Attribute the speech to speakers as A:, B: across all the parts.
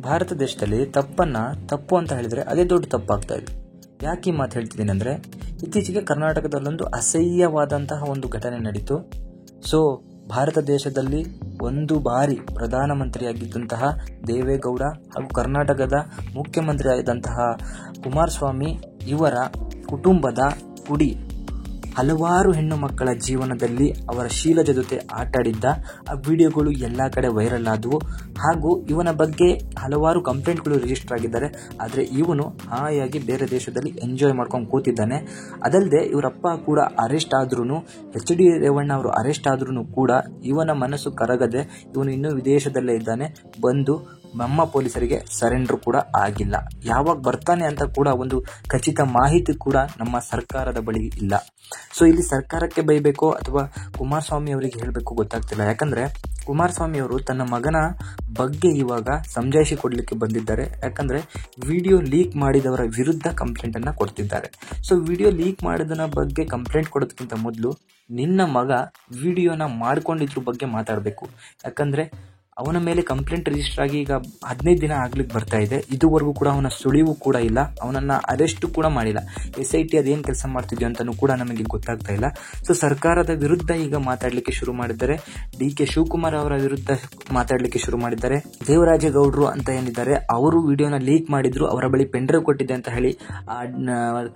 A: ಭಾರತ ದೇಶದಲ್ಲಿ ತಪ್ಪನ್ನ ತಪ್ಪು ಅಂತ ಹೇಳಿದ್ರೆ ಅದೇ ದೊಡ್ಡ ತಪ್ಪಾಗ್ತಾ ಇದೆ. ಯಾಕೆ ಈ ಮಾತು ಹೇಳ್ತಿದ್ದೀನಿ ಅಂದರೆ, ಇತ್ತೀಚೆಗೆ ಕರ್ನಾಟಕದಲ್ಲೊಂದು ಅಸಹ್ಯವಾದಂತಹ ಒಂದು ಘಟನೆ ನಡೀತು. ಸೊ ಭಾರತ ದೇಶದಲ್ಲಿ ಒಂದು ಬಾರಿ ಪ್ರಧಾನಮಂತ್ರಿಯಾಗಿದ್ದಂತಹ ದೇವೇಗೌಡ ಹಾಗೂ ಕರ್ನಾಟಕದ ಮುಖ್ಯಮಂತ್ರಿ ಆಗಿದ್ದಂತಹ ಕುಮಾರಸ್ವಾಮಿ ಇವರ ಕುಟುಂಬದ ಕುಡಿ ಹಲವಾರು ಹೆಣ್ಣು ಮಕ್ಕಳ ಜೀವನದಲ್ಲಿ ಅವರ ಶೀಲದ ಜೊತೆ ಆಟಾಡಿದ್ದ ಆ ವಿಡಿಯೋಗಳು ಎಲ್ಲ ಕಡೆ ವೈರಲ್ ಆದವು. ಹಾಗೂ ಇವನ ಬಗ್ಗೆ ಹಲವಾರು ಕಂಪ್ಲೇಂಟ್ಗಳು ರಿಜಿಸ್ಟರ್ ಆಗಿದ್ದಾರೆ. ಆದರೆ ಇವನು ಹಾಯಾಗಿ ಬೇರೆ ದೇಶದಲ್ಲಿ ಎಂಜಾಯ್ ಮಾಡ್ಕೊಂಡು ಕೂತಿದ್ದಾನೆ. ಅದಲ್ಲದೆ ಇವರಪ್ಪ ಕೂಡ ಅರೆಸ್ಟ್ ಆದ್ರೂ, HD ರೇವಣ್ಣ ಅವರು ಅರೆಸ್ಟ್ ಆದ್ರೂ ಕೂಡ ಇವನ ಮನಸ್ಸು ಕರಗದೆ ಇವನು ಇನ್ನೂ ವಿದೇಶದಲ್ಲೇ ಇದ್ದಾನೆ. ಬಂದು ನಮ್ಮ ಪೊಲೀಸರಿಗೆ ಸರೆಂಡರ್ ಕೂಡ ಆಗಿಲ್ಲ. ಯಾವಾಗ ಬರ್ತಾನೆ ಅಂತ ಕೂಡ ಒಂದು ಖಚಿತ ಮಾಹಿತಿ ಕೂಡ ನಮ್ಮ ಸರ್ಕಾರದ ಬಳಿ ಇಲ್ಲ. ಸೊ ಇಲ್ಲಿ ಸರ್ಕಾರಕ್ಕೆ ಬೈಬೇಕೋ ಅಥವಾ ಕುಮಾರಸ್ವಾಮಿ ಅವರಿಗೆ ಹೇಳಬೇಕು ಗೊತ್ತಾಗ್ತಿಲ್ಲ. ಯಾಕಂದ್ರೆ ಕುಮಾರಸ್ವಾಮಿ ಅವರು ತನ್ನ ಮಗನ ಬಗ್ಗೆ ಇವಾಗ ಸಮಜಾಯಿಷಿ ಕೊಡಲಿಕ್ಕೆ ಬಂದಿದ್ದಾರೆ. ಯಾಕಂದ್ರೆ ವಿಡಿಯೋ ಲೀಕ್ ಮಾಡಿದವರ ವಿರುದ್ಧ ಕಂಪ್ಲೇಂಟ್ ಅನ್ನ ಕೊಡ್ತಿದ್ದಾರೆ. ಸೊ ವಿಡಿಯೋ ಲೀಕ್ ಮಾಡಿದನ ಬಗ್ಗೆ ಕಂಪ್ಲೇಂಟ್ ಕೊಡೋದಕ್ಕಿಂತ ಮೊದಲು ನಿನ್ನ ಮಗ ವಿಡಿಯೋನ ಮಾಡ್ಕೊಂಡಿದ್ರ ಬಗ್ಗೆ ಮಾತಾಡಬೇಕು. ಯಾಕಂದ್ರೆ ಅವನ ಮೇಲೆ ಕಂಪ್ಲೇಂಟ್ ರಿಜಿಸ್ಟರ್ ಆಗಿ ಈಗ 15 ದಿನ ಆಗ್ಲಿಕ್ಕೆ ಬರ್ತಾ ಇದೆ. ಇದುವರೆಗೂ ಕೂಡ ಅವನ ಸುಳಿವು ಕೂಡ ಇಲ್ಲ, ಅವನನ್ನ ಅರೆಸ್ಟ್ ಕೂಡ ಮಾಡಿಲ್ಲ. SIT ಅದೇನು ಕೆಲಸ ಮಾಡ್ತಿದ್ಯೋ ಅಂತಲೂ ಕೂಡ ನಮಗೆ ಗೊತ್ತಾಗ್ತಾ ಇಲ್ಲ. ಸೊ ಸರ್ಕಾರದ ವಿರುದ್ಧ ಈಗ ಮಾತಾಡಲಿಕ್ಕೆ ಶುರು ಮಾಡಿದ್ದಾರೆ. DK ಶಿವಕುಮಾರ್ ಅವರ ವಿರುದ್ಧ ಮಾತಾಡಲಿಕ್ಕೆ ಶುರು ಮಾಡಿದ್ದಾರೆ. ದೇವರಾಜೇಗೌಡರು ಅಂತ ಏನಿದ್ದಾರೆ ಅವರು ವಿಡಿಯೋನ ಲೀಕ್ ಮಾಡಿದ್ರು, ಅವರ ಬಳಿ ಪೆಂಡ್ರೈವ್ ಕೊಟ್ಟಿದ್ದೆ ಅಂತ ಹೇಳಿ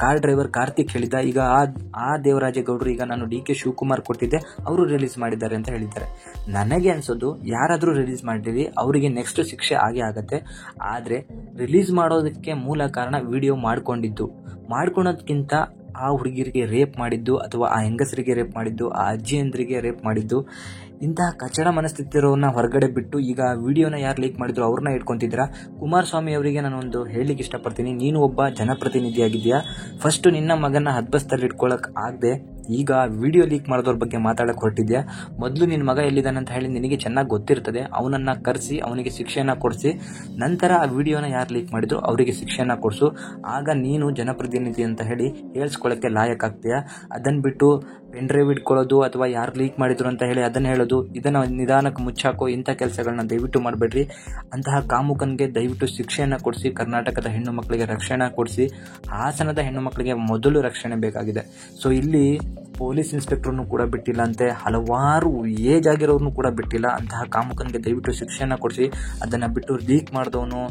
A: ಕಾರ್ ಡ್ರೈವರ್ ಕಾರ್ತಿಕ್ ಹೇಳಿದ್ದ. ಈಗ ಆ ದೇವರಾಜೇಗೌಡರು ಈಗ ನಾನು DK ಶಿವಕುಮಾರ್ ಕೊಟ್ಟಿದ್ದೆ, ಅವರು ರಿಲೀಸ್ ಮಾಡಿದ್ದಾರೆ ಅಂತ ಹೇಳಿದ್ದಾರೆ. ನನಗೆ ಅನ್ಸೋದು ಯಾರಾದ್ರೂ ರಿಲೀಸ್ ಮಾಡಿರಿ ಅವರಿಗೆ ನೆಕ್ಸ್ಟ್ ಶಿಕ್ಷೆ ಆಗೇ ಆಗತ್ತೆ. ಆದ್ರೆ ರಿಲೀಸ್ ಮಾಡೋದಕ್ಕೆ ಮೂಲ ಕಾರಣ ವಿಡಿಯೋ ಮಾಡ್ಕೊಳೋದಕ್ಕಿಂತ ಆ ಹುಡುಗಿರಿಗೆ ರೇಪ್ ಮಾಡಿದ್ದು ಅಥವಾ ಆ ಹೆಂಗಸರಿಗೆ ರೇಪ್ ಮಾಡಿದ್ದು, ಆ ಅಜ್ಜಿಯಂದ್ರಿಗೆ ರೇಪ್ ಮಾಡಿದ್ದು, ಇಂತಹ ಕಚಡ ಮನಸ್ಥಿತಿ ಇರೋನ್ನ ಹೊರಗಡೆ ಬಿಟ್ಟು ಈಗ ವಿಡಿಯೋನ ಯಾರು ಲೀಕ್ ಮಾಡಿದ್ರು ಅವ್ರನ್ನ ಇಟ್ಕೊಂತಿದ್ದೀರಾ. ಕುಮಾರಸ್ವಾಮಿ ಅವರಿಗೆ ನಾನು ಒಂದು ಹೇಳಲಿಕ್ಕೆ ಇಷ್ಟಪಡ್ತೀನಿ, ನೀನು ಒಬ್ಬ ಜನಪ್ರತಿನಿಧಿಯಾಗಿದ್ದೀಯಾ. ಫಸ್ಟ್ ನಿನ್ನ ಮಗನ ಹದ್ಬಸ್ತಲ್ಲಿ ಇಟ್ಕೊಳ್ಳಕ್ ಆಗದೆ ಈಗ ವಿಡಿಯೋ ಲೀಕ್ ಮಾಡೋದ್ರ ಬಗ್ಗೆ ಮಾತಾಡಕ್ಕೆ ಹೊರಟಿದ್ಯಾ. ಮೊದಲು ನಿನ್ನ ಮಗ ಎಲ್ಲಿದ್ದಾನೆ ಅಂತ ಹೇಳಿ ನಿನಗೆ ಚೆನ್ನಾಗಿ ಗೊತ್ತಿರ್ತದೆ. ಅವನನ್ನ ಕರೆಸಿ ಅವನಿಗೆ ಶಿಕ್ಷೆಯನ್ನ ಕೊಡಿಸಿ, ನಂತರ ಆ ವಿಡಿಯೋನ ಯಾರು ಲೀಕ್ ಮಾಡಿದ್ರು ಅವರಿಗೆ ಶಿಕ್ಷೆಯನ್ನ ಕೊಡಿಸು. ಆಗ ನೀನು ಜನಪ್ರತಿನಿಧಿ ಅಂತ ಹೇಳಿ ಹೇಳ್ಸ್ಕೊಳ್ಳಕ್ಕೆ ಲಾಯಕ್ ಆಗ್ತೀಯಾ. ಅದನ್ನ ಬಿಟ್ಟು ಪೆನ್ಡ್ರೈವ್ ಇಟ್ಕೊಳ್ಳೋದು ಅಥವಾ ಯಾರು ಲೀಕ್ ಮಾಡಿದ್ರು ಅಂತ ಹೇಳಿ ಅದನ್ನ ಹೇಳೋದು, ಇದನ್ನ ನಿಧಾನಕ್ಕೆ ಮುಚ್ಚಾಕೋ, ಇಂಥ ಕೆಲಸಗಳನ್ನ ದಯವಿಟ್ಟು ಮಾಡಬೇಡ್ರಿ. ಅಂತಹ ಕಾಮುಕನ್ಗೆ ದಯವಿಟ್ಟು ಶಿಕ್ಷೆಯನ್ನ ಕೊಡಿಸಿ, ಕರ್ನಾಟಕದ ಹೆಣ್ಣು ಮಕ್ಕಳಿಗೆ ರಕ್ಷಣೆ ಕೊಡಿಸಿ. ಹಾಸನದ ಹೆಣ್ಣು ಮಕ್ಕಳಿಗೆ ಮೊದಲು ರಕ್ಷಣೆ ಬೇಕಾಗಿದೆ. ಸೊ ಇಲ್ಲಿ ಪೊಲೀಸ್ ಇನ್ಸ್ಪೆಕ್ಟರ್ನು ಕೂಡ ಬಿಟ್ಟಿಲ್ಲ ಅಂತೆ, ಹಲವಾರು ಏಜ್ ಆಗಿರೋರ್ನು ಕೂಡ ಬಿಟ್ಟಿಲ್ಲ. ಅಂತಹ ಕಾಮುಕನ್ಗೆ ದಯವಿಟ್ಟು ಶಿಕ್ಷೆಯನ್ನ ಕೊಡಿಸಿ. ಅದನ್ನ ಬಿಟ್ಟು ಲೀಕ್ ಮಾಡಿದವನು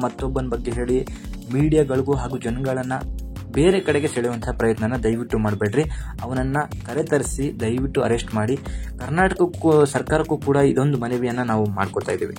A: ಮತ್ತೊಬ್ಬನ ಬಗ್ಗೆ ಹೇಳಿ ಮೀಡಿಯಾಗಳಿಗೂ ಹಾಗೂ ಜನಗಳನ್ನ ಬೇರೆ ಕಡೆಗೆ ಸೆಳೆಯುವಂತಹ ಪ್ರಯತ್ನನ ದಯವಿಟ್ಟು ಮಾಡಬೇಡ್ರಿ. ಅವನನ್ನ ಕರೆತರಿಸಿ ದಯವಿಟ್ಟು ಅರೆಸ್ಟ್ ಮಾಡಿ. ಕರ್ನಾಟಕಕ್ಕೂ ಸರ್ಕಾರಕ್ಕೂ ಕೂಡ ಇದೊಂದು ಮನವಿಯನ್ನ ನಾವು ಮಾಡ್ಕೊತಾ ಇದ್ದೀವಿ.